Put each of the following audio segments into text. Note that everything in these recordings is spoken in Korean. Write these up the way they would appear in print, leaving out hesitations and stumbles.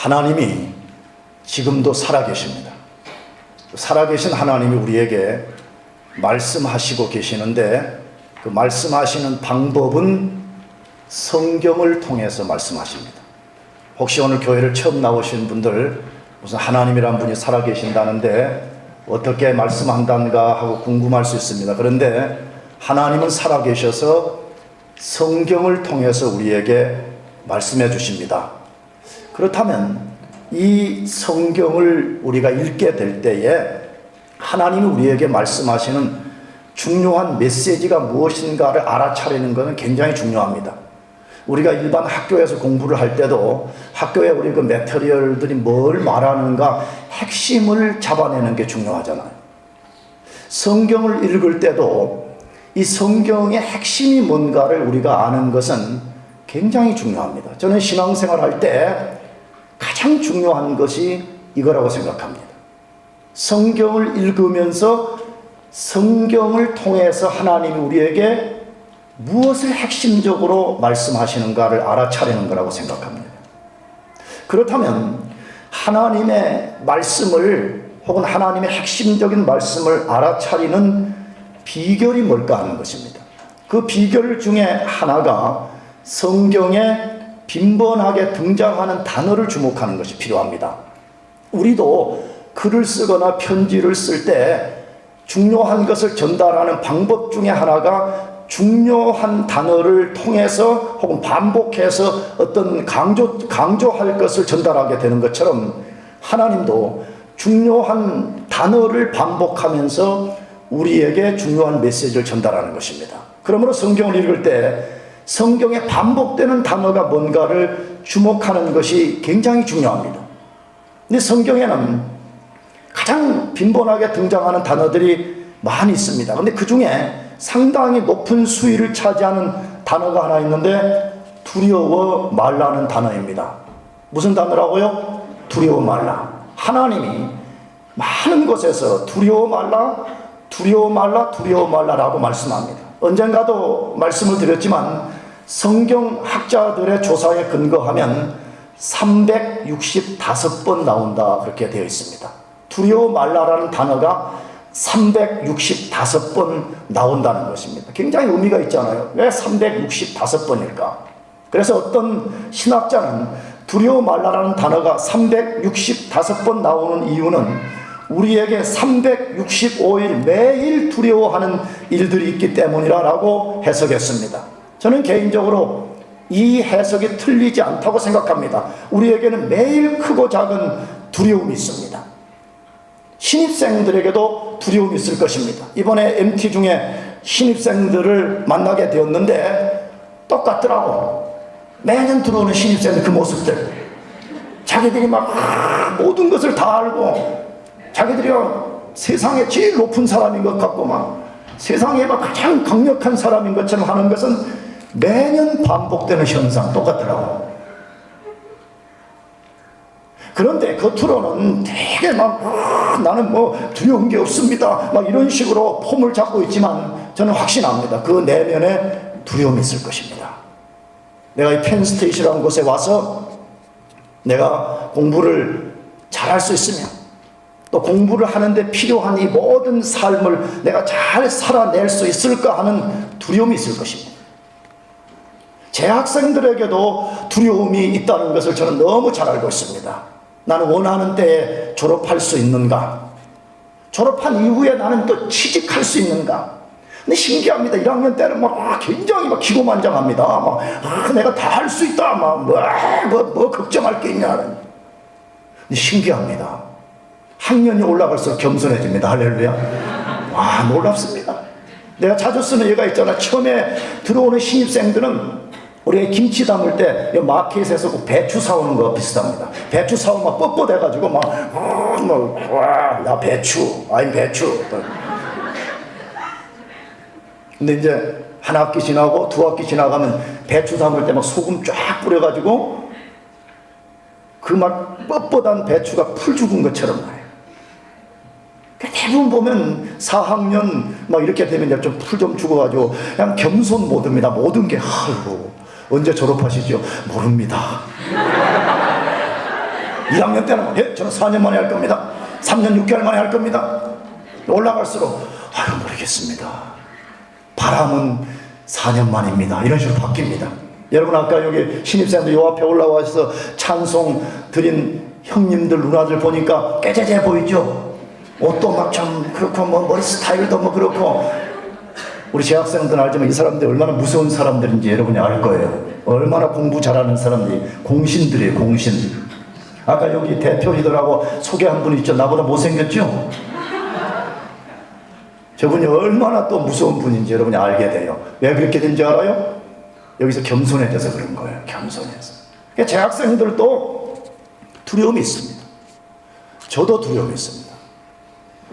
하나님이 지금도 살아계십니다. 살아계신 하나님이 우리에게 말씀하시고 계시는데 그 말씀하시는 방법은 성경을 통해서 말씀하십니다. 혹시 오늘 교회를 처음 나오신 분들 무슨 하나님이란 분이 살아계신다는데 어떻게 말씀한단가 하고 궁금할 수 있습니다. 그런데 하나님은 살아계셔서 성경을 통해서 우리에게 말씀해 주십니다. 그렇다면 이 성경을 우리가 읽게 될 때에 하나님이 우리에게 말씀하시는 중요한 메시지가 무엇인가를 알아차리는 것은 굉장히 중요합니다. 우리가 일반 학교에서 공부를 할 때도 학교에 우리 그 매터리얼들이 뭘 말하는가 핵심을 잡아내는 게 중요하잖아요. 성경을 읽을 때도 이 성경의 핵심이 뭔가를 우리가 아는 것은 굉장히 중요합니다. 저는 신앙생활 할 때 가장 중요한 것이 이거라고 생각합니다. 성경을 읽으면서 성경을 통해서 하나님이 우리에게 무엇을 핵심적으로 말씀하시는가를 알아차리는 거라고 생각합니다. 그렇다면 하나님의 말씀을 혹은 하나님의 핵심적인 말씀을 알아차리는 비결이 뭘까 하는 것입니다. 그 비결 중에 하나가 성경에 빈번하게 등장하는 단어를 주목하는 것이 필요합니다. 우리도 글을 쓰거나 편지를 쓸 때 중요한 것을 전달하는 방법 중에 하나가 중요한 단어를 통해서 혹은 반복해서 어떤 강조할 것을 전달하게 되는 것처럼 하나님도 중요한 단어를 반복하면서 우리에게 중요한 메시지를 전달하는 것입니다. 그러므로 성경을 읽을 때 성경에 반복되는 단어가 뭔가를 주목하는 것이 굉장히 중요합니다. 근데 성경에는 가장 빈번하게 등장하는 단어들이 많이 있습니다. 근데 그 중에 상당히 높은 수위를 차지하는 단어가 하나 있는데 두려워 말라는 단어입니다. 무슨 단어라고요? 두려워 말라. 하나님이 많은 곳에서 두려워 말라, 두려워 말라, 두려워 말라라고 말씀합니다. 언젠가도 말씀을 드렸지만 성경학자들의 조사에 근거하면 365번 나온다 그렇게 되어 있습니다. 두려워 말라라는 단어가 365번 나온다는 것입니다. 굉장히 의미가 있잖아요. 왜 365번일까? 그래서 어떤 신학자는 두려워 말라라는 단어가 365번 나오는 이유는 우리에게 365일 매일 두려워하는 일들이 있기 때문이라고 해석했습니다. 저는 개인적으로 이 해석이 틀리지 않다고 생각합니다. 우리에게는 매일 크고 작은 두려움이 있습니다. 신입생들에게도 두려움이 있을 것입니다. 이번에 MT 중에 신입생들을 만나게 되었는데 똑같더라고. 매년 들어오는 신입생들 그 모습들. 자기들이 막 모든 것을 다 알고 자기들이 세상에 제일 높은 사람인 것 같고 막 세상에 막 가장 강력한 사람인 것처럼 하는 것은 매년 반복되는 현상 똑같더라고. 그런데 겉으로는 되게 막 나는 뭐 두려운 게 없습니다 막 이런 식으로 폼을 잡고 있지만 저는 확신합니다. 그 내면에 두려움이 있을 것입니다. 내가 이 펜스테이트라는 곳에 와서 내가 공부를 잘할 수 있으면 또 공부를 하는데 필요한 이 모든 삶을 내가 잘 살아낼 수 있을까 하는 두려움이 있을 것입니다. 제 학생들에게도 두려움이 있다는 것을 저는 너무 잘 알고 있습니다. 나는 원하는 때에 졸업할 수 있는가? 졸업한 이후에 나는 또 취직할 수 있는가? 근데 신기합니다. 1학년 때는 막 굉장히 막 기고만장합니다. 막 내가 다 할 수 있다. 뭐 걱정할 게 있냐. 근데 신기합니다. 학년이 올라갈수록 겸손해집니다. 할렐루야. 와, 놀랍습니다. 내가 자주 쓰는 얘가 있잖아. 처음에 들어오는 신입생들은 우리가 김치 담을 때 마켓에서 꼭 배추 사오는 거 비슷합니다. 배추 사오면 막 뻣뻣해가지고 야 배추, 아이 배추. 근데 이제 한 학기 지나고 두 학기 지나가면 배추 담을 때 막 소금 쫙 뿌려가지고 그 막 뻣뻣한 배추가 풀 죽은 것처럼 나요. 대부분 보면 4학년 막 이렇게 되면 좀 풀 좀 죽어가지고 그냥 겸손 모드입니다. 모든 게 아이고 언제 졸업하시죠? 모릅니다. 1학년 때는 저는 4년 만에 할 겁니다. 3년 6개월 만에 할 겁니다. 올라갈수록 모르겠습니다. 바람은 4년 만입니다. 이런 식으로 바뀝니다. 여러분 아까 여기 신입생들 요 앞에 올라와서 찬송 드린 형님들 누나들 보니까 깨재재 보이죠? 옷도 막 좀 그렇고 뭐 머리 스타일도 뭐 그렇고, 우리 재학생들은 알지만 이 사람들이 얼마나 무서운 사람들인지 여러분이 알 거예요. 얼마나 공부 잘하는 사람들이 공신들이에요. 공신. 아까 여기 대표 리더라고 소개한 분 있죠? 나보다 못생겼죠? 저분이 얼마나 또 무서운 분인지 여러분이 알게 돼요. 왜 그렇게 된지 알아요? 여기서 겸손해져서 그런 거예요. 겸손해서. 그러니까 재학생들도 두려움이 있습니다. 저도 두려움이 있습니다.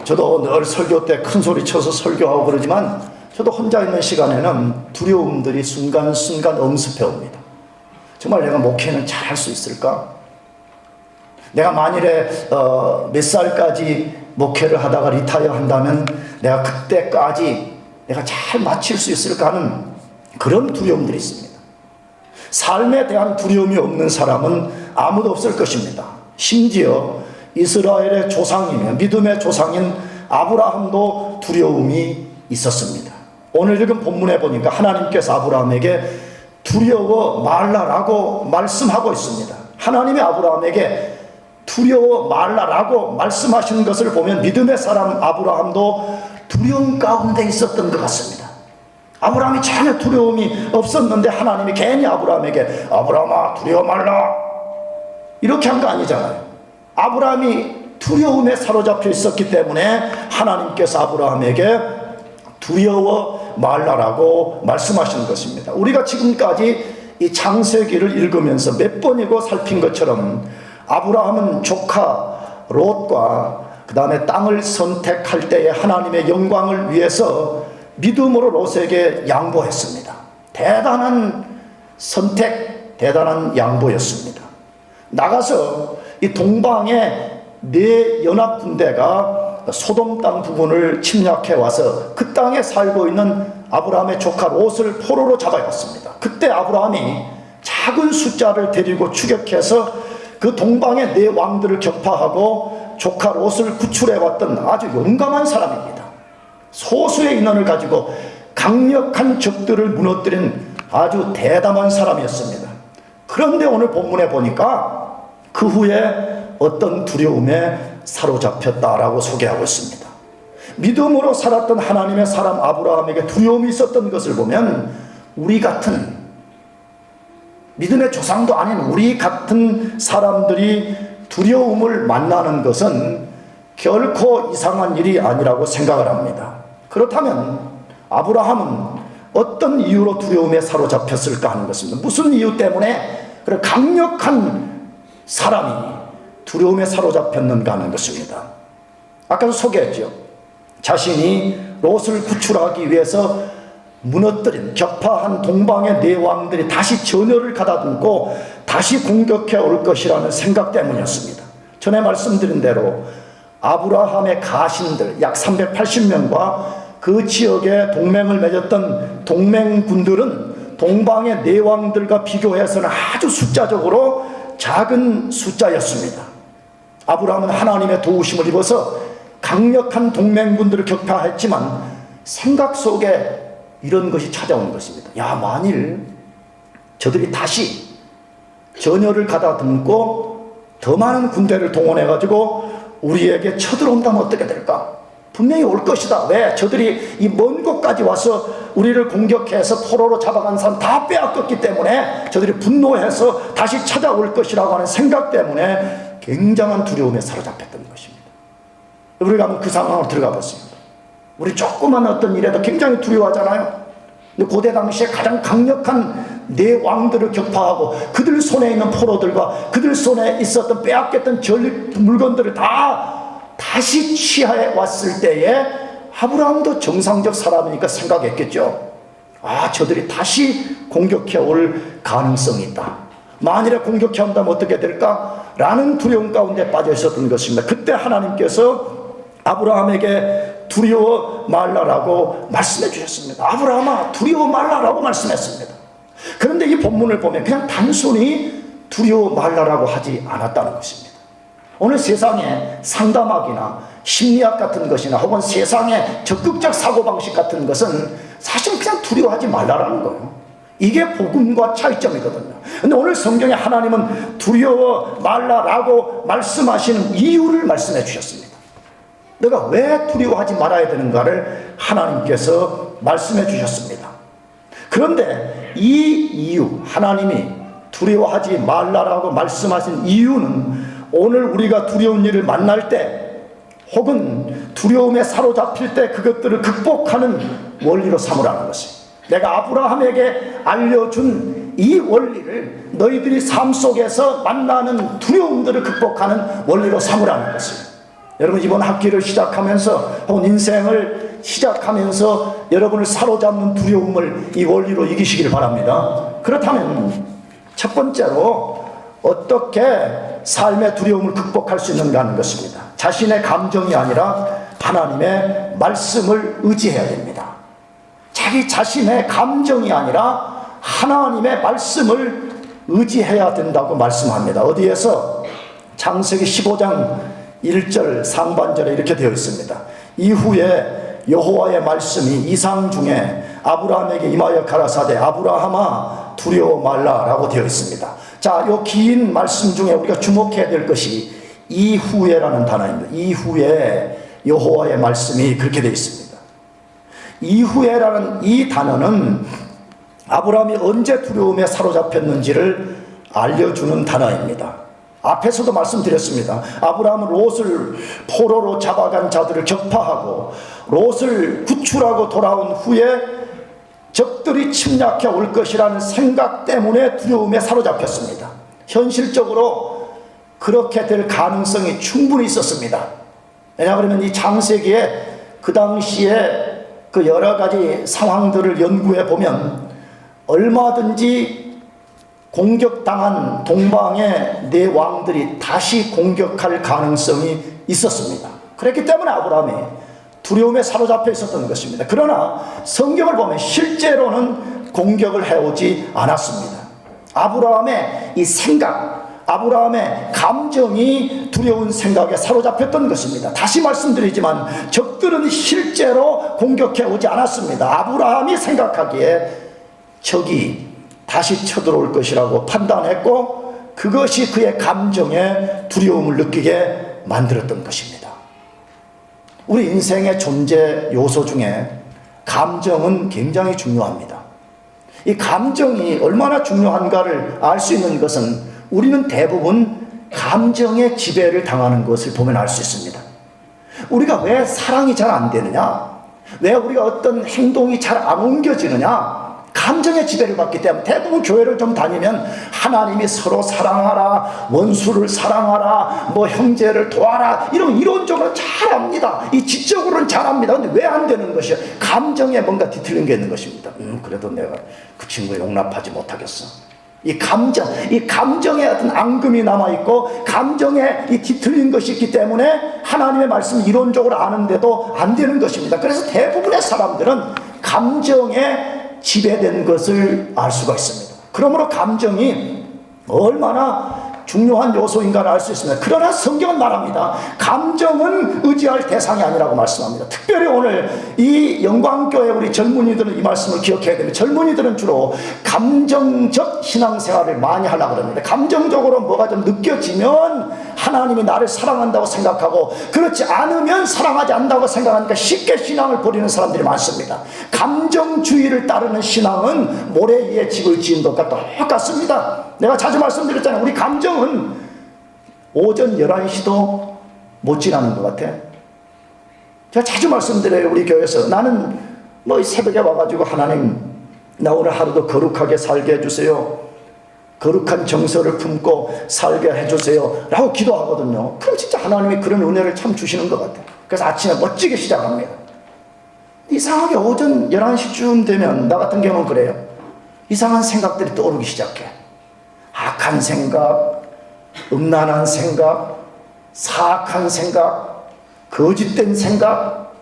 저도 늘 설교 때 큰 소리 쳐서 설교하고 그러지만 저도 혼자 있는 시간에는 두려움들이 순간순간 엄습해 옵니다. 정말 내가 목회는 잘할 수 있을까? 내가 만일에 몇 살까지 목회를 하다가 리타이어 한다면 내가 그때까지 내가 잘 마칠 수 있을까 하는 그런 두려움들이 있습니다. 삶에 대한 두려움이 없는 사람은 아무도 없을 것입니다. 심지어 이스라엘의 조상이며 믿음의 조상인 아브라함도 두려움이 있었습니다. 오늘 읽은 본문에 보니까 하나님께서 아브라함에게 두려워 말라라고 말씀하고 있습니다. 하나님이 아브라함에게 두려워 말라라고 말씀하시는 것을 보면 믿음의 사람 아브라함도 두려움 가운데 있었던 것 같습니다. 아브라함이 전혀 두려움이 없었는데 하나님이 괜히 아브라함에게 아브라함아 두려워 말라 이렇게 한 거 아니잖아요. 아브라함이 두려움에 사로잡혀 있었기 때문에 하나님께서 아브라함에게 두려워 말라라고 말씀하시는 것입니다. 우리가 지금까지 이 창세기를 읽으면서 몇 번이고 살핀 것처럼 아브라함은 조카 롯과 그 다음에 땅을 선택할 때에 하나님의 영광을 위해서 믿음으로 롯에게 양보했습니다. 대단한 선택, 대단한 양보였습니다. 나가서 이 동방의 네 연합군대가 소돔 땅 부분을 침략해 와서 그 땅에 살고 있는 아브라함의 조카 롯을 포로로 잡아갔습니다. 그때 아브라함이 작은 숫자를 데리고 추격해서 그 동방의 네 왕들을 격파하고 조카 롯을 구출해 왔던 아주 용감한 사람입니다. 소수의 인원을 가지고 강력한 적들을 무너뜨린 아주 대담한 사람이었습니다. 그런데 오늘 본문에 보니까 그 후에 어떤 두려움에 사로잡혔다라고 소개하고 있습니다. 믿음으로 살았던 하나님의 사람 아브라함에게 두려움이 있었던 것을 보면 우리 같은 믿음의 조상도 아닌 우리 같은 사람들이 두려움을 만나는 것은 결코 이상한 일이 아니라고 생각을 합니다. 그렇다면 아브라함은 어떤 이유로 두려움에 사로잡혔을까 하는 것입니다. 무슨 이유 때문에 그런 강력한 사람이 두려움에 사로잡혔는가 하는 것입니다. 아까도 소개했죠. 자신이 롯을 구출하기 위해서 무너뜨린 격파한 동방의 네 왕들이 다시 전열을 가다듬고 다시 공격해 올 것이라는 생각 때문이었습니다. 전에 말씀드린 대로 아브라함의 가신들 약 380명과 그 지역에 동맹을 맺었던 동맹군들은 동방의 네 왕들과 비교해서는 아주 숫자적으로 작은 숫자였습니다. 아브라함은 하나님의 도우심을 입어서 강력한 동맹군들을 격파했지만 생각 속에 이런 것이 찾아온 것입니다. 야, 만일 저들이 다시 전열을 가다듬고 더 많은 군대를 동원해가지고 우리에게 쳐들어온다면 어떻게 될까? 분명히 올 것이다. 왜? 저들이 이 먼 곳까지 와서 우리를 공격해서 포로로 잡아간 사람 다 빼앗겼기 때문에 저들이 분노해서 다시 찾아올 것이라고 하는 생각 때문에 굉장한 두려움에 사로잡혔던 것입니다. 우리가 한번 그 상황으로 들어가 보겠습니다. 우리 조그만 어떤 일에도 굉장히 두려워하잖아요. 근데 고대 당시에 가장 강력한 네 왕들을 격파하고 그들 손에 있는 포로들과 그들 손에 있었던 빼앗겼던 전립 물건들을 다시 취하해 왔을 때에 아브라함도 정상적 사람이니까 생각했겠죠. 아, 저들이 다시 공격해 올 가능성이 있다. 만일에 공격해 온다면 어떻게 될까? 라는 두려움 가운데 빠져 있었던 것입니다. 그때 하나님께서 아브라함에게 두려워 말라라고 말씀해 주셨습니다. 아브라함아 두려워 말라라고 말씀했습니다. 그런데 이 본문을 보면 그냥 단순히 두려워 말라라고 하지 않았다는 것입니다. 오늘 세상에 상담학이나 심리학 같은 것이나 혹은 세상의 적극적 사고방식 같은 것은 사실 그냥 두려워하지 말라라는 거예요. 이게 복음과 차이점이거든요. 근데 오늘 성경에 하나님은 두려워 말라라고 말씀하시는 이유를 말씀해 주셨습니다. 내가 왜 두려워하지 말아야 되는가를 하나님께서 말씀해 주셨습니다. 그런데 이 이유, 하나님이 두려워하지 말라라고 말씀하신 이유는 오늘 우리가 두려운 일을 만날 때 혹은 두려움에 사로잡힐 때 그것들을 극복하는 원리로 삼으라는 것이에요. 내가 아브라함에게 알려준 이 원리를 너희들이 삶 속에서 만나는 두려움들을 극복하는 원리로 삼으라는 것이에요. 여러분, 이번 학기를 시작하면서 혹은 인생을 시작하면서 여러분을 사로잡는 두려움을 이 원리로 이기시길 바랍니다. 그렇다면 첫 번째로 어떻게 삶의 두려움을 극복할 수 있는가 하는 것입니다. 자신의 감정이 아니라 하나님의 말씀을 의지해야 됩니다. 자기 자신의 감정이 아니라 하나님의 말씀을 의지해야 된다고 말씀합니다. 어디에서? 창세기 15장 1절 상반절에 이렇게 되어 있습니다. 이후에 여호와의 말씀이 이상 중에 아브라함에게 임하여 가라사대 아브라함아 두려워 말라라고 되어 있습니다. 자, 이 긴 말씀 중에 우리가 주목해야 될 것이 이후에라는 단어입니다. 이후에 여호와의 말씀이 그렇게 되어 있습니다. 이후에라는 이 단어는 아브라함이 언제 두려움에 사로잡혔는지를 알려주는 단어입니다. 앞에서도 말씀드렸습니다. 아브라함은 롯을 포로로 잡아간 자들을 격파하고 롯을 구출하고 돌아온 후에 적들이 침략해 올 것이라는 생각 때문에 두려움에 사로잡혔습니다. 현실적으로 그렇게 될 가능성이 충분히 있었습니다. 왜냐하면 이 창세기에 그 당시에 그 여러 가지 상황들을 연구해 보면 얼마든지 공격당한 동방의 네 왕들이 다시 공격할 가능성이 있었습니다. 그렇기 때문에 아브라함이 두려움에 사로잡혀 있었던 것입니다. 그러나 성경을 보면 실제로는 공격을 해오지 않았습니다. 아브라함의 이 생각, 아브라함의 감정이 두려운 생각에 사로잡혔던 것입니다. 다시 말씀드리지만 적들은 실제로 공격해 오지 않았습니다. 아브라함이 생각하기에 적이 다시 쳐들어올 것이라고 판단했고 그것이 그의 감정에 두려움을 느끼게 만들었던 것입니다. 우리 인생의 존재 요소 중에 감정은 굉장히 중요합니다. 이 감정이 얼마나 중요한가를 알 수 있는 것은 우리는 대부분 감정의 지배를 당하는 것을 보면 알 수 있습니다. 우리가 왜 사랑이 잘 안 되느냐? 왜 우리가 어떤 행동이 잘 안 옮겨지느냐? 감정의 지배를 받기 때문에 대부분 교회를 좀 다니면 하나님이 서로 사랑하라, 원수를 사랑하라, 뭐 형제를 도와라 이런 이론적으로 잘합니다. 이 지적으로는 잘합니다. 근데 왜 안 되는 것이요? 감정에 뭔가 뒤틀린 게 있는 것입니다. 그래도 내가 그 친구 용납하지 못하겠어. 이 감정에 어떤 앙금이 남아있고 감정에 이 뒤틀린 것이 있기 때문에 하나님의 말씀을 이론적으로 아는데도 안 되는 것입니다. 그래서 대부분의 사람들은 감정에 지배된 것을 알 수가 있습니다. 그러므로 감정이 얼마나 중요한 요소인가를 알 수 있습니다. 그러나 성경은 말합니다. 감정은 의지할 대상이 아니라고 말씀합니다. 특별히 오늘 이 영광교회 우리 젊은이들은 이 말씀을 기억해야 됩니다. 젊은이들은 주로 감정적 신앙생활을 많이 하려고 합니다. 감정적으로 뭐가 좀 느껴지면 하나님이 나를 사랑한다고 생각하고 그렇지 않으면 사랑하지 않는다고 생각하니까 쉽게 신앙을 버리는 사람들이 많습니다. 감정주의를 따르는 신앙은 모래 위에 집을 지은 것과 똑같습니다. 내가 자주 말씀드렸잖아요. 우리 감정은 오전 11시도 못 지나는 것 같아. 제가 자주 말씀드려요. 우리 교회에서 나는 뭐 새벽에 와가지고 하나님 나 오늘 하루도 거룩하게 살게 해주세요. 거룩한 정서를 품고 살게 해주세요 라고 기도하거든요. 그럼 진짜 하나님이 그런 은혜를 참 주시는 것 같아요. 그래서 아침에 멋지게 시작합니다. 이상하게 오전 11시쯤 되면 나 같은 경우는 그래요. 이상한 생각들이 떠오르기 시작해. 악한 생각, 음란한 생각, 사악한 생각, 거짓된 생각,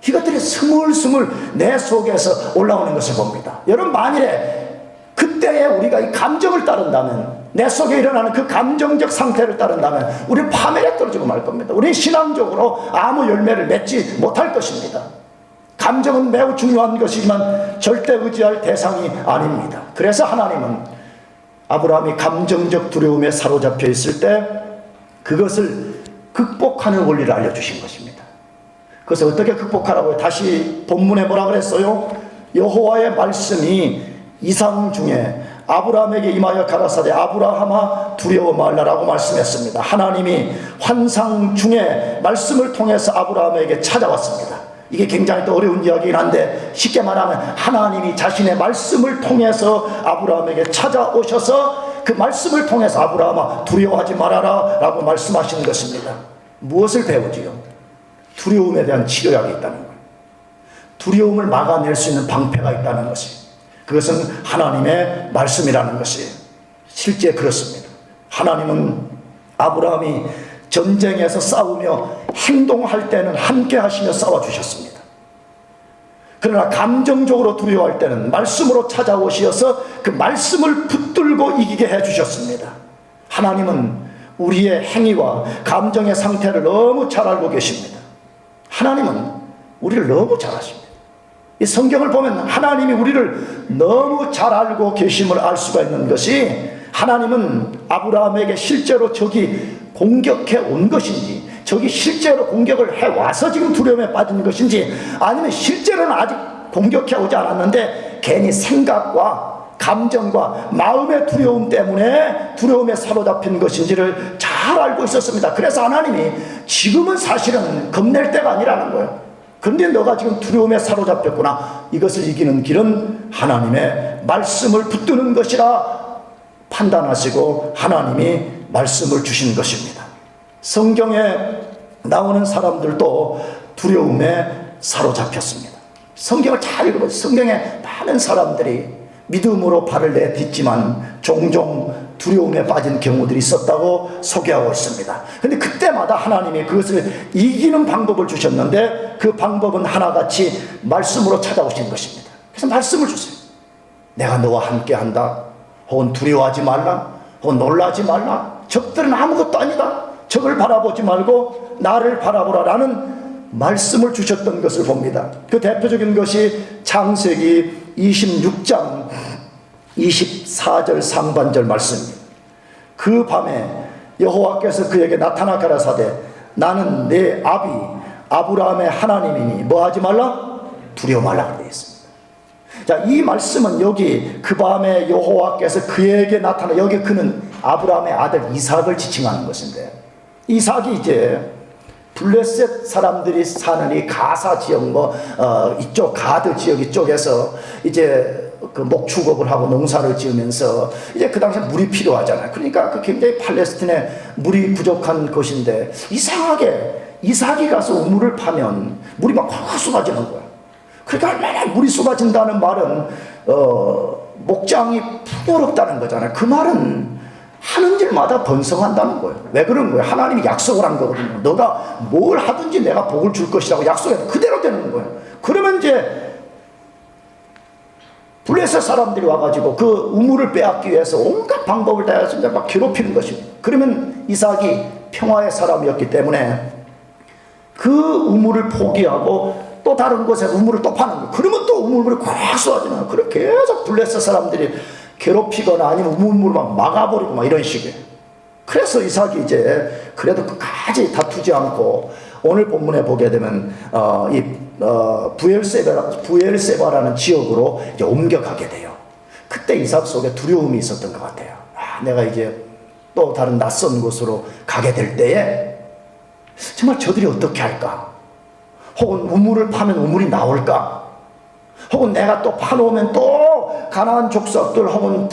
이것들이 스물스물 내 속에서 올라오는 것을 봅니다. 여러분 만일에 그때에 우리가 이 감정을 따른다면, 내 속에 일어나는 그 감정적 상태를 따른다면 우리는 파멸에 떨어지고 말 겁니다. 우리는 신앙적으로 아무 열매를 맺지 못할 것입니다. 감정은 매우 중요한 것이지만 절대 의지할 대상이 아닙니다. 그래서 하나님은 아브라함이 감정적 두려움에 사로잡혀 있을 때 그것을 극복하는 원리를 알려주신 것입니다. 그것을 어떻게 극복하라고요? 다시 본문에 뭐라 그랬어요? 여호와의 말씀이 이상 중에 아브라함에게 임하여 가라사대 아브라함아 두려워 말라라고 말씀했습니다. 하나님이 환상 중에 말씀을 통해서 아브라함에게 찾아왔습니다. 이게 굉장히 또 어려운 이야기긴 한데, 쉽게 말하면 하나님이 자신의 말씀을 통해서 아브라함에게 찾아오셔서 그 말씀을 통해서 아브라함아 두려워하지 말아라 라고 말씀하시는 것입니다. 무엇을 배우지요? 두려움에 대한 치료약이 있다는 거예요. 두려움을 막아낼 수 있는 방패가 있다는 것이, 그것은 하나님의 말씀이라는 것이 실제 그렇습니다. 하나님은 아브라함이 전쟁에서 싸우며 행동할 때는 함께 하시며 싸워주셨습니다. 그러나 감정적으로 두려워할 때는 말씀으로 찾아오셔서 그 말씀을 붙들고 이기게 해주셨습니다. 하나님은 우리의 행위와 감정의 상태를 너무 잘 알고 계십니다. 하나님은 우리를 너무 잘 아십니다. 이 성경을 보면 하나님이 우리를 너무 잘 알고 계심을 알 수가 있는 것이, 하나님은 아브라함에게 실제로 적이 공격해 온 것인지, 적이 실제로 공격을 해와서 지금 두려움에 빠진 것인지, 아니면 실제로는 아직 공격해 오지 않았는데 괜히 생각과 감정과 마음의 두려움 때문에 두려움에 사로잡힌 것인지를 잘 알고 있었습니다. 그래서 하나님이 지금은 사실은 겁낼 때가 아니라는 거예요. 그런데 너가 지금 두려움에 사로잡혔구나. 이것을 이기는 길은 하나님의 말씀을 붙드는 것이라 판단하시고 하나님이 말씀을 주신 것입니다. 성경에 나오는 사람들도 두려움에 사로잡혔습니다. 성경을 잘 읽어보세요. 성경에 많은 사람들이 믿음으로 발을 내딛지만 종종 두려움에 빠진 경우들이 있었다고 소개하고 있습니다. 그런데 그때마다 하나님이 그것을 이기는 방법을 주셨는데, 그 방법은 하나같이 말씀으로 찾아오신 것입니다. 그래서 말씀을 주세요. 내가 너와 함께 한다. 혹은 두려워하지 말라. 혹은 놀라지 말라. 적들은 아무것도 아니다. 적을 바라보지 말고 나를 바라보라 라는 말씀을 주셨던 것을 봅니다. 그 대표적인 것이 창세기 26장 24절 상반절 말씀입니다. 그 밤에 여호와께서 그에게 나타나 가라사대 나는 내 아비 아브라함의 하나님이니 뭐하지 말라? 두려워 말라 되어 있습니다. 자, 이 말씀은 여기 그 밤에 여호와께서 그에게 나타나, 여기 그는 아브라함의 아들 이삭을 지칭하는 것인데, 이삭이 이제 블레셋 사람들이 사는 이 가사 지역 이쪽 가드 지역 이쪽에서 이제 그 목축업을 하고 농사를 지으면서 이제 그 당시에 물이 필요하잖아요. 그러니까 그 굉장히 팔레스틴에 물이 부족한 곳인데, 이상하게 이삭이 가서 우물을 파면 물이 막 확 쏟아지는 거야. 그러니까 얼마나 물이 쏟아진다는 말은 목장이 풍요롭다는 거잖아요. 그 말은 하는 일마다 번성한다는 거예요. 왜 그런 거예요? 하나님이 약속을 한 거거든요. 너가 뭘 하든지 내가 복을 줄 것이라고 약속해서 그대로 되는 거예요. 그러면 이제 블레셋 사람들이 와가지고 그 우물을 빼앗기 위해서 온갖 방법을 다해서 이제 막 괴롭히는 것입니다. 그러면 이삭이 평화의 사람이었기 때문에 그 우물을 포기하고 또 다른 곳에 우물을 또 파는 거예요. 그러면 또 우물물이 꽉 쏟아지는 거예요. 그렇게 계속 블레셋 사람들이 괴롭히거나 아니면 우물물을 막 막아버리고 막 이런 식이에요. 그래서 이삭이 이제 그래도 끝까지 다투지 않고, 오늘 본문에 보게 되면 부엘세바라는 지역으로 이제 옮겨가게 돼요. 그때 이삭 속에 두려움이 있었던 것 같아요. 내가 이제 또 다른 낯선 곳으로 가게 될 때에 정말 저들이 어떻게 할까? 혹은 우물을 파면 우물이 나올까? 혹은 내가 또 파놓으면 또 가나안 족속들 혹은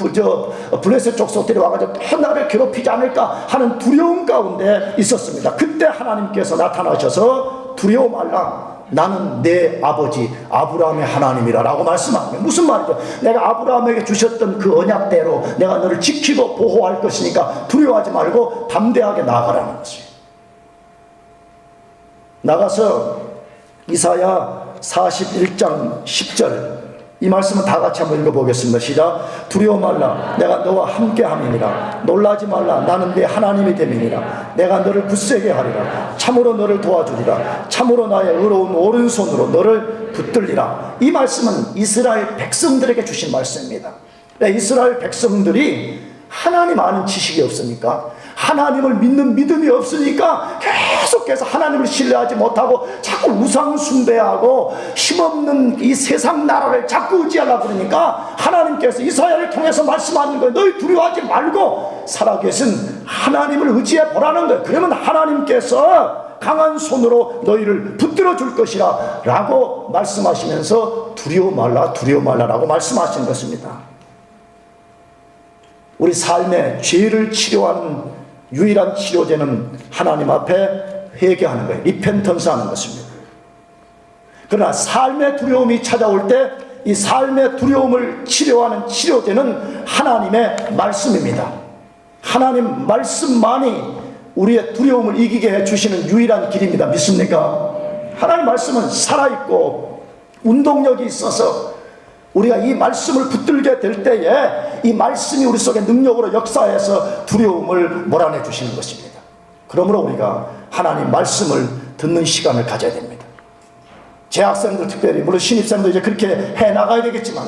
블레셋 족속들이 와가지고 또 나를 괴롭히지 않을까 하는 두려움 가운데 있었습니다. 그때 하나님께서 나타나셔서 두려워 말라. 나는 내 아버지 아브라함의 하나님이라 라고 말씀합니다. 무슨 말이죠? 내가 아브라함에게 주셨던 그 언약대로 내가 너를 지키고 보호할 것이니까 두려워하지 말고 담대하게 나아가라는 것이에요. 나가서 이사야 41장 10절 이 말씀은 다 같이 한번 읽어보겠습니다. 시작. 두려워 말라. 내가 너와 함께 함이니라. 놀라지 말라. 나는 네 하나님이 됨이니라. 내가 너를 굳세게 하리라. 참으로 너를 도와주리라. 참으로 나의 의로운 오른손으로 너를 붙들리라. 이 말씀은 이스라엘 백성들에게 주신 말씀입니다. 이스라엘 백성들이 하나님 아는 지식이 없으니까, 하나님을 믿는 믿음이 없으니까 계속해서 하나님을 신뢰하지 못하고 자꾸 우상 숭배하고 힘없는 이 세상 나라를 자꾸 의지하려고 그러니까 하나님께서 이사야를 통해서 말씀하는 거예요. 너희 두려워하지 말고 살아계신 하나님을 의지해 보라는 거예요. 그러면 하나님께서 강한 손으로 너희를 붙들어 줄 것이라 라고 말씀하시면서 두려워 말라, 두려워 말라라고 말씀하신 것입니다. 우리 삶의 죄를 치료하는 유일한 치료제는 하나님 앞에 회개하는 거예요. 리펜턴스 하는 것입니다. 그러나 삶의 두려움이 찾아올 때 이 삶의 두려움을 치료하는 치료제는 하나님의 말씀입니다. 하나님 말씀만이 우리의 두려움을 이기게 해주시는 유일한 길입니다. 믿습니까? 하나님 말씀은 살아있고 운동력이 있어서 우리가 이 말씀을 붙들게 될 때에 이 말씀이 우리 속에 능력으로 역사해서 두려움을 몰아내 주시는 것입니다. 그러므로 우리가 하나님 말씀을 듣는 시간을 가져야 됩니다. 재학생들 특별히, 물론 신입생도 이제 그렇게 해나가야 되겠지만,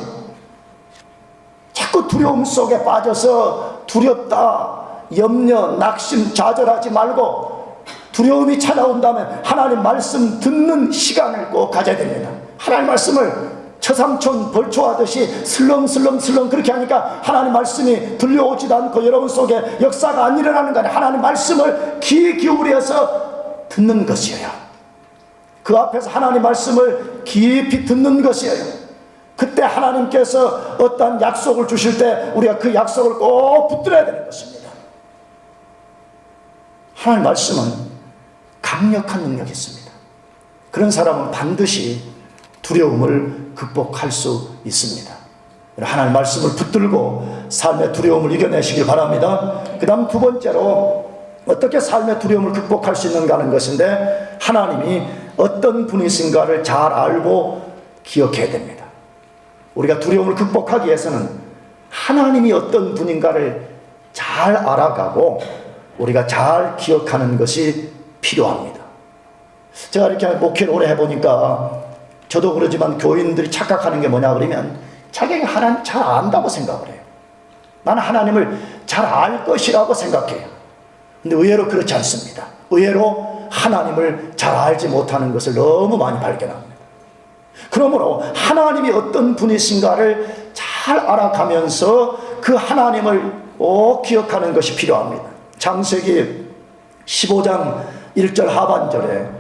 자꾸 두려움 속에 빠져서 두렵다, 염려, 낙심, 좌절하지 말고 두려움이 찾아온다면 하나님 말씀 듣는 시간을 꼭 가져야 됩니다. 하나님 말씀을 처삼촌 벌초하듯이 슬렁슬렁 그렇게 하니까 하나님 말씀이 들려오지도 않고 여러분 속에 역사가 안 일어나는 거 아니에요. 하나님 말씀을 귀 기울여서 듣는 것이에요. 그 앞에서 하나님 말씀을 깊이 듣는 것이에요. 그때 하나님께서 어떤 약속을 주실 때 우리가 그 약속을 꼭 붙들어야 되는 것입니다. 하나님 말씀은 강력한 능력이 있습니다. 그런 사람은 반드시 두려움을 극복할 수 있습니다. 하나님 말씀을 붙들고 삶의 두려움을 이겨내시길 바랍니다. 그 다음 두 번째로 어떻게 삶의 두려움을 극복할 수 있는가 하는 것인데, 하나님이 어떤 분이신가를 잘 알고 기억해야 됩니다. 우리가 두려움을 극복하기 위해서는 하나님이 어떤 분인가를 잘 알아가고 우리가 잘 기억하는 것이 필요합니다. 제가 이렇게 목회를 오래 해보니까 저도 그러지만 교인들이 착각하는 게 뭐냐 그러면 자기가 하나님 잘 안다고 생각을 해요. 나는 하나님을 잘 알 것이라고 생각해요. 근데 의외로 그렇지 않습니다. 의외로 하나님을 잘 알지 못하는 것을 너무 많이 발견합니다. 그러므로 하나님이 어떤 분이신가를 잘 알아가면서 그 하나님을 꼭 기억하는 것이 필요합니다. 창세기 15장 1절 하반절에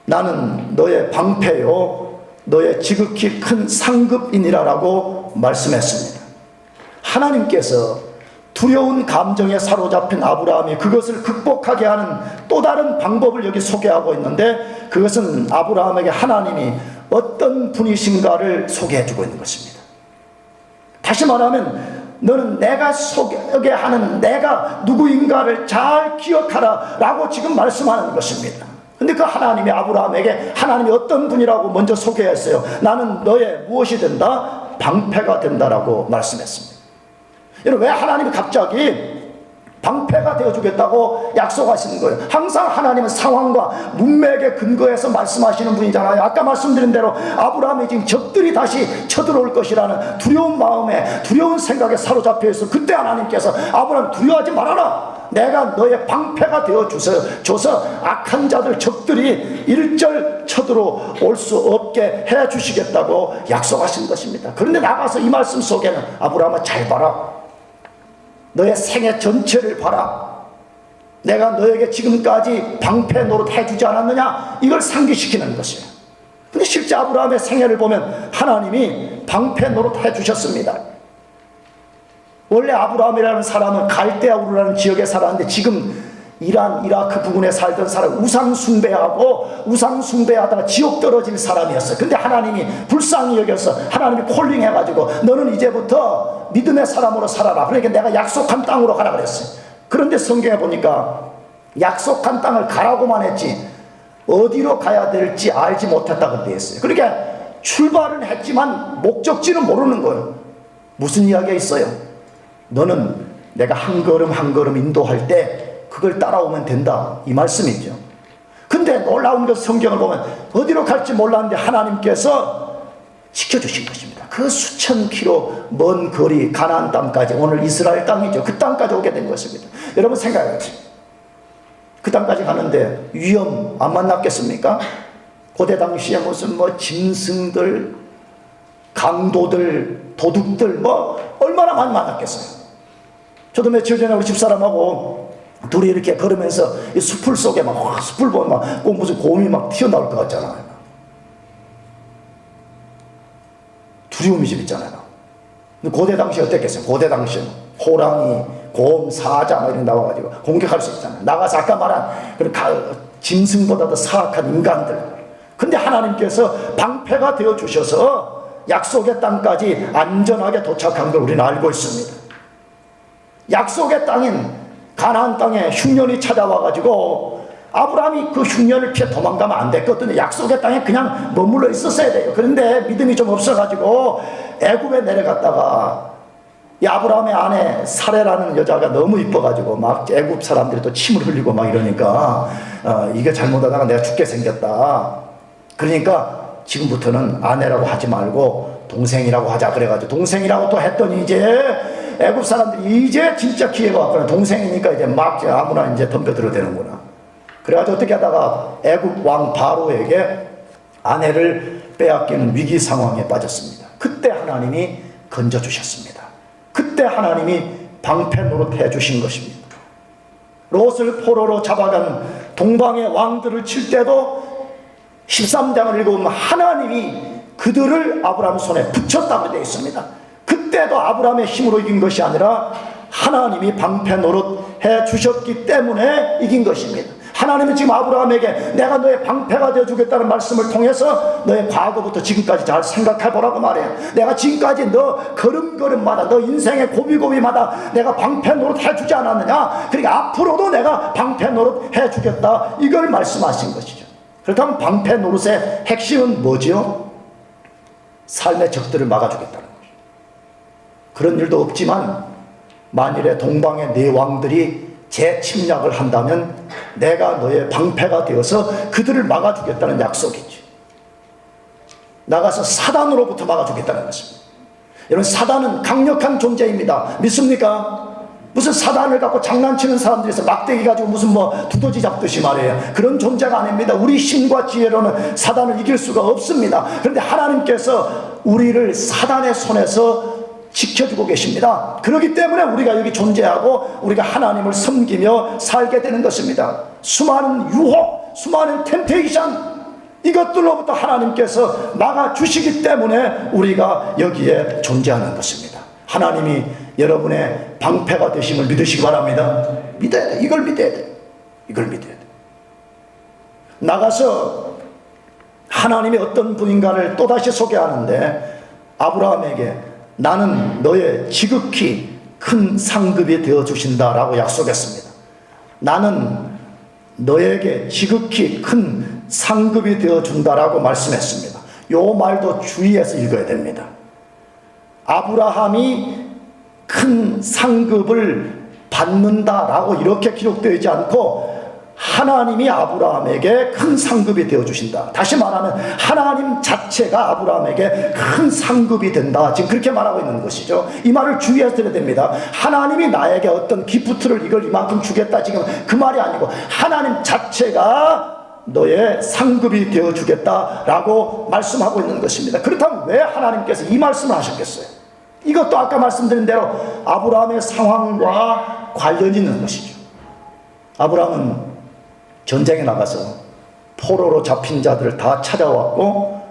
나는 너의 방패요 너의 지극히 큰 상급이니라 라고 말씀했습니다. 하나님께서 두려운 감정에 사로잡힌 아브라함이 그것을 극복하게 하는 또 다른 방법을 여기 소개하고 있는데, 그것은 아브라함에게 하나님이 어떤 분이신가를 소개해주고 있는 것입니다. 다시 말하면 너는 내가 소개하는 내가 누구인가를 잘 기억하라 라고 지금 말씀하는 것입니다. 근데 그 하나님이 아브라함에게 하나님이 어떤 분이라고 먼저 소개했어요. 나는 너의 무엇이 된다? 방패가 된다라고 말씀했습니다. 여러분, 왜 하나님이 갑자기 방패가 되어주겠다고 약속하시는 거예요? 항상 하나님은 상황과 문맥에 근거해서 말씀하시는 분이잖아요. 아까 말씀드린 대로 아브라함이 지금 적들이 다시 쳐들어올 것이라는 두려운 마음에, 두려운 생각에 사로잡혀 있어. 그때 하나님께서 아브라함 두려워하지 말아라. 내가 너의 방패가 되어줘서 악한 자들 적들이 일절 쳐들어올 수 없게 해주시겠다고 약속하신 것입니다. 그런데 나가서 이 말씀 속에는 아브라함아 잘 봐라. 너의 생애 전체를 봐라. 내가 너에게 지금까지 방패 노릇 해주지 않았느냐? 이걸 상기시키는 것이에요. 근데 실제 아브라함의 생애를 보면 하나님이 방패 노릇 해주셨습니다. 원래 아브라함이라는 사람은 갈대아 우르라는 지역에 살았는데 지금 이란, 이라크 부근에 살던 사람, 우상 숭배하다가 지옥 떨어질 사람이었어요. 근데 하나님이 불쌍히 여겨서 하나님이 콜링해가지고 너는 이제부터 믿음의 사람으로 살아라. 그러니까 내가 약속한 땅으로 가라 그랬어요. 그런데 성경에 보니까 약속한 땅을 가라고만 했지 어디로 가야 될지 알지 못했다고 되어 있어요. 그러니까 출발은 했지만 목적지는 모르는 거예요. 무슨 이야기가 있어요? 너는 내가 한 걸음 한 걸음 인도할 때 그걸 따라오면 된다, 이 말씀이죠. 근데 놀라운 것, 성경을 보면 어디로 갈지 몰랐는데 하나님께서 지켜주신 것입니다. 그 수천 킬로 먼 거리 가나안 땅까지, 오늘 이스라엘 땅이죠. 그 땅까지 오게 된 것입니다. 여러분 생각해보세요. 그 땅까지 가는데 위험 안 만났겠습니까? 고대 당시에 무슨 짐승들, 강도들, 도둑들 얼마나 많이 만났겠어요. 저도 며칠 전에 우리 집사람하고 둘이 이렇게 걸으면서 이 숲을 속에 숲을 보면 꼭 무슨 곰이 튀어나올 것 같잖아요. 두려움이 좀 있잖아요. 근데 고대 당시 어땠겠어요? 고대 당시는 호랑이, 곰, 사자 이런 나와가지고 공격할 수 있잖아요. 나가서 아까 말한 그런 짐승보다 더 사악한 인간들. 근데 하나님께서 방패가 되어 주셔서 약속의 땅까지 안전하게 도착한 걸 우리는 알고 있습니다. 약속의 땅인 가나안 땅에 흉년이 찾아와가지고 아브라함이 그 흉년을 피해 도망가면 안 됐거든요. 약속의 땅에 그냥 머물러 있었어야 돼요. 그런데 믿음이 좀 없어가지고 애굽에 내려갔다가 이 아브라함의 아내 사레라는 여자가 너무 이뻐가지고 애굽 사람들이 또 침을 흘리고 이러니까 이게 잘못하다가 내가 죽게 생겼다. 그러니까 지금부터는 아내라고 하지 말고 동생이라고 하자. 그래가지고 동생이라고 또 했더니 이제 애굽 사람들이 이제 진짜 기회가 왔구나. 동생이니까 이제 아무나 이제 덤벼들어 되는구나. 그래가지고 어떻게 하다가 애굽 왕 바로에게 아내를 빼앗기는 위기 상황에 빠졌습니다. 그때 하나님이 건져주셨습니다. 그때 하나님이 방패 노릇해 주신 것입니다. 롯을 포로로 잡아간 동방의 왕들을 칠 때도 13장을 읽어보면 하나님이 그들을 아브라함 손에 붙였다고 되어 있습니다. 그때도 아브라함의 힘으로 이긴 것이 아니라 하나님이 방패 노릇해 주셨기 때문에 이긴 것입니다. 하나님은 지금 아브라함에게 내가 너의 방패가 되어주겠다는 말씀을 통해서 너의 과거부터 지금까지 잘 생각해보라고 말해요. 내가 지금까지 너 걸음걸음마다 너 인생의 고비고비마다 내가 방패 노릇 해주지 않았느냐. 그러니까 앞으로도 내가 방패 노릇 해주겠다, 이걸 말씀하신 것이죠. 그렇다면 방패 노릇의 핵심은 뭐지요? 삶의 적들을 막아주겠다는 거죠. 그런 일도 없지만 만일에 동방의 네 왕들이 재침략을 한다면 내가 너의 방패가 되어서 그들을 막아주겠다는 약속이지. 나가서 사단으로부터 막아주겠다는 것입니다. 여러분, 사단은 강력한 존재입니다. 믿습니까? 무슨 사단을 갖고 장난치는 사람들이 있어. 막대기 가지고 무슨 두더지 잡듯이 말이에요. 그런 존재가 아닙니다. 우리 힘과 지혜로는 사단을 이길 수가 없습니다. 그런데 하나님께서 우리를 사단의 손에서 지켜주고 계십니다. 그렇기 때문에 우리가 여기 존재하고 우리가 하나님을 섬기며 살게 되는 것입니다. 수많은 유혹, 수많은 템테이션, 이것들로부터 하나님께서 막아주시기 때문에 우리가 여기에 존재하는 것입니다. 하나님이 여러분의 방패가 되심을 믿으시기 바랍니다. 믿어야 돼. 이걸 믿어야 돼. 이걸 믿어야 돼. 나가서 하나님이 어떤 분인가를 또다시 소개하는데 아브라함에게 나는 너의 지극히 큰 상급이 되어주신다라고 약속했습니다. 나는 너에게 지극히 큰 상급이 되어준다라고 말씀했습니다. 요 말도 주의해서 읽어야 됩니다. 아브라함이 큰 상급을 받는다라고 이렇게 기록되어 있지 않고 하나님이 아브라함에게 큰 상급이 되어주신다. 다시 말하면 하나님 자체가 아브라함에게 큰 상급이 된다. 지금 그렇게 말하고 있는 것이죠. 이 말을 주의해서 들어야 됩니다. 하나님이 나에게 어떤 기프트를 이걸 이만큼 주겠다, 지금 그 말이 아니고 하나님 자체가 너의 상급이 되어주겠다라고 말씀하고 있는 것입니다. 그렇다면 왜 하나님께서 이 말씀을 하셨겠어요? 이것도 아까 말씀드린 대로 아브라함의 상황과 관련이 있는 것이죠. 아브라함은 전쟁에 나가서 포로로 잡힌 자들을 다 찾아왔고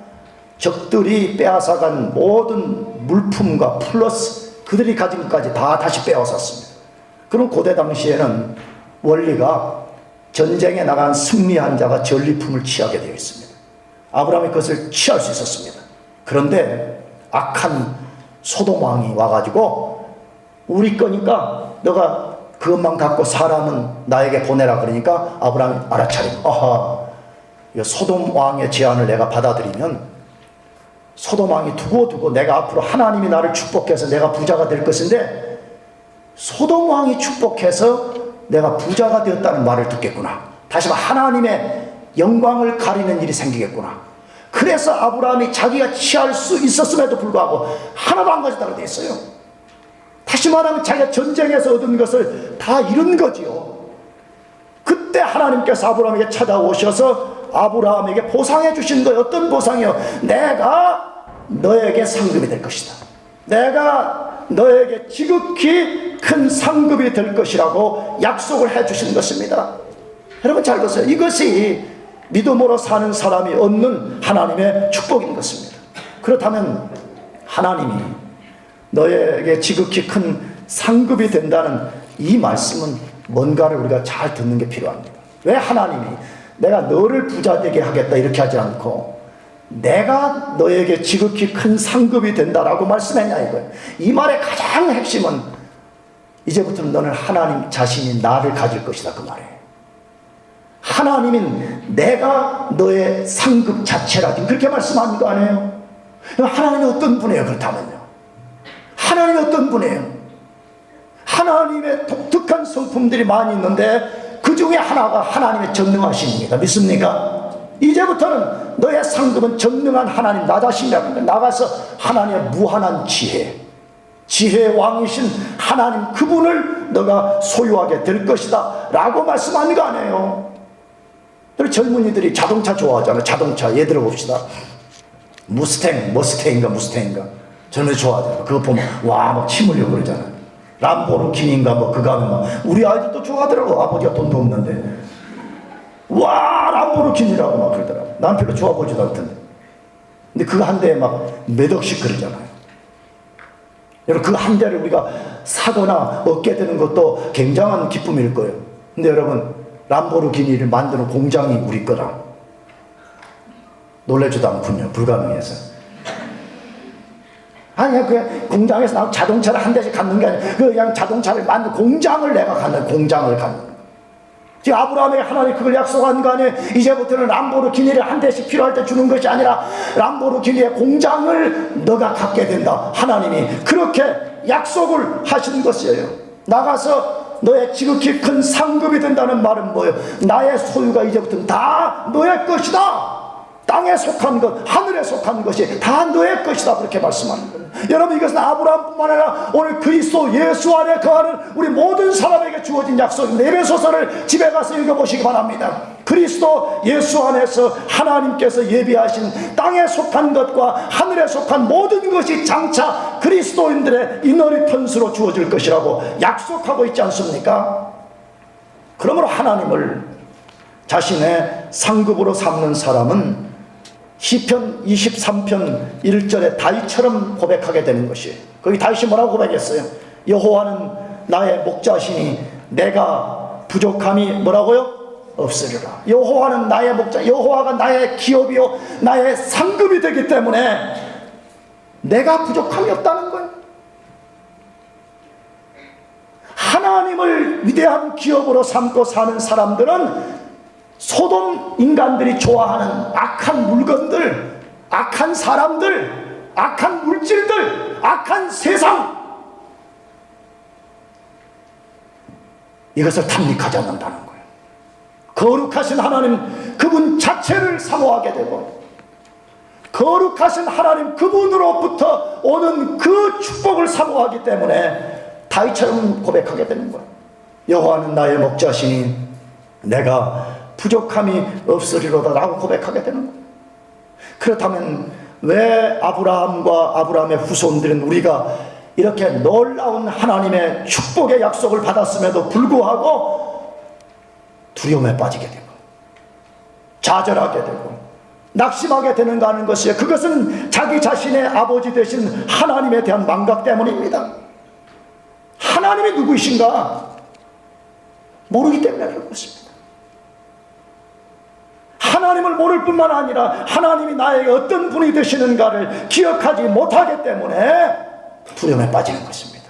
적들이 빼앗아간 모든 물품과 플러스 그들이 가진 것까지 다 다시 빼앗았습니다. 그럼 고대 당시에는 원리가 전쟁에 나간 승리한 자가 전리품을 취하게 되어 있습니다. 아브라함이 그것을 취할 수 있었습니다. 그런데 악한 소돔 왕이 와가지고 우리 거니까 너가 그것만 갖고 사람은 나에게 보내라 그러니까 아브라함이 알아차리고, 아하, 소돔 왕의 제안을 내가 받아들이면 소돔 왕이 두고 내가 앞으로 하나님이 나를 축복해서 내가 부자가 될 것인데 소돔 왕이 축복해서 내가 부자가 되었다는 말을 듣겠구나. 다시 말해 하나님의 영광을 가리는 일이 생기겠구나. 그래서 아브라함이 자기가 취할 수 있었음에도 불구하고 하나도 안 가졌다고 되어 있어요. 다시 말하면 자기가 전쟁에서 얻은 것을 다 잃은 거지요. 그때 하나님께서 아브라함에게 찾아오셔서 아브라함에게 보상해 주신 거예요. 어떤 보상이요? 내가 너에게 상급이 될 것이다. 내가 너에게 지극히 큰 상급이 될 것이라고 약속을 해 주신 것입니다. 여러분 잘 보세요. 이것이 믿음으로 사는 사람이 얻는 하나님의 축복인 것입니다. 그렇다면 하나님이 너에게 지극히 큰 상급이 된다는 이 말씀은 뭔가를 우리가 잘 듣는 게 필요합니다. 왜 하나님이 내가 너를 부자 되게 하겠다 이렇게 하지 않고 내가 너에게 지극히 큰 상급이 된다라고 말씀했냐 이거예요. 이 말의 가장 핵심은 이제부터는 너는 하나님 자신이 나를 가질 것이다 그 말이에요. 하나님은 내가 너의 상급 자체라 그렇게 말씀하는 거 아니에요? 하나님이 어떤 분이에요? 그렇다면요 하나님이 어떤 분이에요? 하나님의 독특한 성품들이 많이 있는데 그 중에 하나가 하나님의 전능하심입니다. 믿습니까? 이제부터는 너의 상급은 전능한 하나님 나 자신이라고 나가서 하나님의 무한한 지혜의 왕이신 하나님 그분을 너가 소유하게 될 것이다 라고 말씀하는 거 아니에요. 젊은이들이 자동차 좋아하잖아요. 자동차 예를 들어 봅시다. 머스탱인가 젊은이 좋아하잖아요. 그거 보면 와 막 침 흘려 그러잖아요. 람보르기니인가 뭐 그거 하면 막 우리 아이들도 좋아하더라고. 아버지가 돈도 없는데 와 람보르기니라고 막 그러더라고. 난 별로 좋아 보지도 않던데. 근데 그거 한 대에 막 몇 억씩 그러잖아요. 여러분 그 한 대를 우리가 사거나 얻게 되는 것도 굉장한 기쁨일 거예요. 근데 여러분 람보르기니를 만드는 공장이 우리 거라 놀래지도 않군요. 불가능해서. 아니야 그냥 공장에서 나온 자동차를 한 대씩 갖는 게 아니라 그냥 자동차를 만든 공장을 내가 갖는 공장을 갖는 거야. 지금 아브라함에게 하나님이 그걸 약속한 거 아니에요? 이제부터는 람보르기니를 한 대씩 필요할 때 주는 것이 아니라 람보르기니의 공장을 너가 갖게 된다. 하나님이 그렇게 약속을 하시는 것이에요. 나가서 너의 지극히 큰 상급이 된다는 말은 뭐예요? 나의 소유가 이제부터는 다 너의 것이다. 땅에 속한 것, 하늘에 속한 것이 다 너의 것이다. 그렇게 말씀하는 거예요. 여러분 이것은 아브라함뿐만 아니라 오늘 그리스도 예수 안에 거하는 우리 모든 사람에게 주어진 약속입니다. 에베소서를 집에 가서 읽어보시기 바랍니다. 그리스도 예수 안에서 하나님께서 예비하신 땅에 속한 것과 하늘에 속한 모든 것이 장차 그리스도인들의 이너리턴스로 주어질 것이라고 약속하고 있지 않습니까? 그러므로 하나님을 자신의 상급으로 삼는 사람은 시편 23편 1절에 다윗처럼 고백하게 되는 것이에요. 거기 다윗이 뭐라고 고백했어요? 여호와는 나의 목자시니 내가 부족함이 뭐라고요? 없으리라. 여호와는 나의 목자, 여호와가 나의 기업이요 나의 상급이 되기 때문에 내가 부족함이 없다는 거예요. 하나님을 위대한 기업으로 삼고 사는 사람들은 소돔 인간들이 좋아하는 악한 물건들, 악한 사람들, 악한 물질들, 악한 세상 이것을 탐닉하지 않는다는 거예요. 거룩하신 하나님 그분 자체를 사모하게 되고 거룩하신 하나님 그분으로부터 오는 그 축복을 사모하기 때문에 다윗처럼 고백하게 되는 거예요. 여호와는 나의 목자시니 내가 부족함이 없으리로다 라고 고백하게 되는 거예요. 그렇다면 왜 아브라함과 아브라함의 후손들은 우리가 이렇게 놀라운 하나님의 축복의 약속을 받았음에도 불구하고 두려움에 빠지게 되고 좌절하게 되고 낙심하게 되는가 하는 것이에요. 그것은 자기 자신의 아버지 되신 하나님에 대한 망각 때문입니다. 하나님이 누구이신가 모르기 때문에 그런 것입니다. 하나님을 모를 뿐만 아니라 하나님이 나에게 어떤 분이 되시는가를 기억하지 못하기 때문에 두려움에 빠지는 것입니다.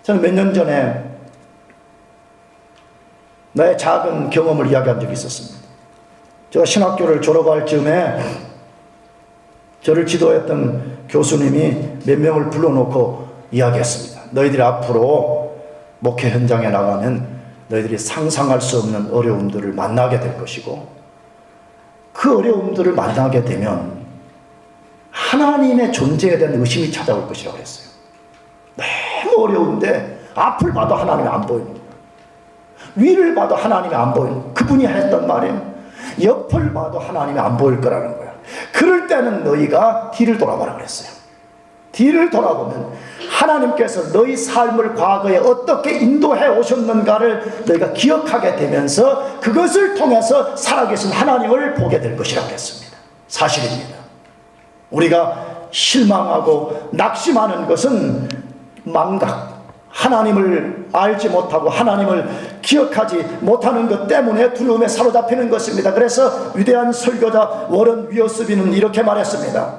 저는 몇 년 전에 나의 작은 경험을 이야기한 적이 있었습니다. 제가 신학교를 졸업할 즈음에 저를 지도했던 교수님이 몇 명을 불러놓고 이야기했습니다. 너희들이 앞으로 목회 현장에 나가면 너희들이 상상할 수 없는 어려움들을 만나게 될 것이고, 그 어려움들을 만나게 되면 하나님의 존재에 대한 의심이 찾아올 것이라고 했어요. 너무 어려운데 앞을 봐도 하나님이 안 보이는 거예요. 위를 봐도 하나님이 안 보이는 거예요. 그분이 했던 말이에요. 옆을 봐도 하나님이 안 보일 거라는 거예요. 그럴 때는 너희가 뒤를 돌아보라 그랬어요. 뒤를 돌아보면 하나님께서 너희 삶을 과거에 어떻게 인도해 오셨는가를 너희가 기억하게 되면서 그것을 통해서 살아계신 하나님을 보게 될 것이라고 했습니다. 사실입니다. 우리가 실망하고 낙심하는 것은 망각, 하나님을 알지 못하고 하나님을 기억하지 못하는 것 때문에 두려움에 사로잡히는 것입니다. 그래서 위대한 설교자 워런 위어스비는 이렇게 말했습니다.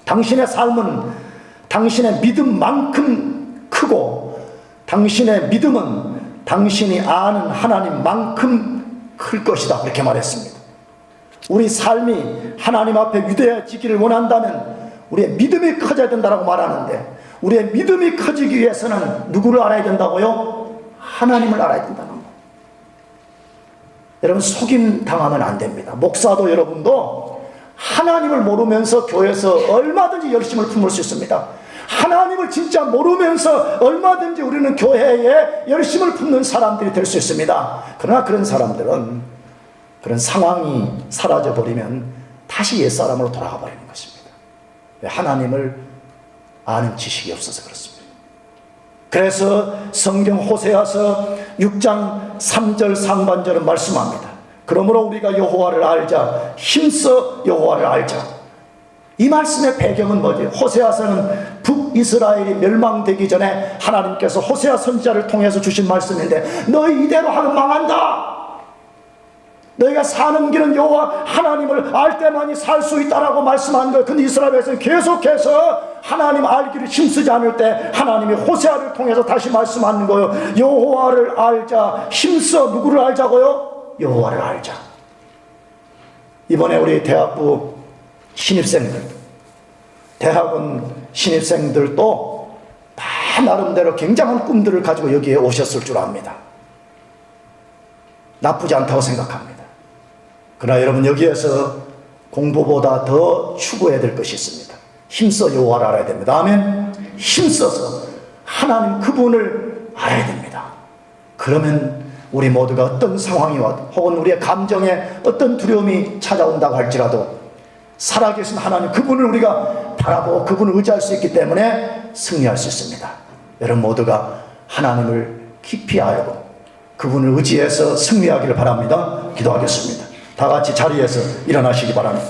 당신의 삶은 당신의 믿음만큼 크고, 당신의 믿음은 당신이 아는 하나님만큼 클 것이다, 그렇게 말했습니다. 우리 삶이 하나님 앞에 위대해지기를 원한다면 우리의 믿음이 커져야 된다고 말하는데, 우리의 믿음이 커지기 위해서는 누구를 알아야 된다고요? 하나님을 알아야 된다는 거예요. 여러분, 속임 당하면 안 됩니다. 목사도 여러분도 하나님을 모르면서 교회에서 얼마든지 열심을 품을 수 있습니다. 하나님을 진짜 모르면서 얼마든지 우리는 교회에 열심을 품는 사람들이 될 수 있습니다. 그러나 그런 사람들은 그런 상황이 사라져버리면 다시 옛사람으로 돌아가 버리는 것입니다. 하나님을 아는 지식이 없어서 그렇습니다. 그래서 성경 호세아서 6장 3절 상반절은 말씀합니다. 그러므로 우리가 여호와를 알자, 힘써 여호와를 알자. 이 말씀의 배경은 뭐지? 호세아서는 북이스라엘이 멸망되기 전에 하나님께서 호세아 선지자를 통해서 주신 말씀인데, 너희 이대로 하면 망한다. 너희가 사는 길은 여호와 하나님을 알 때만이 살 수 있다라고 말씀한 거예요. 근데 이스라엘에서는 계속해서 하나님 알기를 힘쓰지 않을 때 하나님이 호세아를 통해서 다시 말씀하는 거예요. 여호와를 알자, 힘써. 누구를 알자고요? 여호와를 알자. 이번에 우리 대학부 신입생들, 대학원 신입생들도 다 나름대로 굉장한 꿈들을 가지고 여기에 오셨을 줄 압니다. 나쁘지 않다고 생각합니다. 그러나 여러분, 여기에서 공부보다 더 추구해야 될 것이 있습니다. 힘써 여호와를 알아야 됩니다. 아멘. 힘써서 하나님 그분을 알아야 됩니다. 그러면 우리 모두가 어떤 상황이 와도, 혹은 우리의 감정에 어떤 두려움이 찾아온다고 할지라도 살아계신 하나님 그분을 우리가 바라보고 그분을 의지할 수 있기 때문에 승리할 수 있습니다. 여러분 모두가 하나님을 깊이 알고 그분을 의지해서 승리하기를 바랍니다. 기도하겠습니다. 다 같이 자리에서 일어나시기 바랍니다.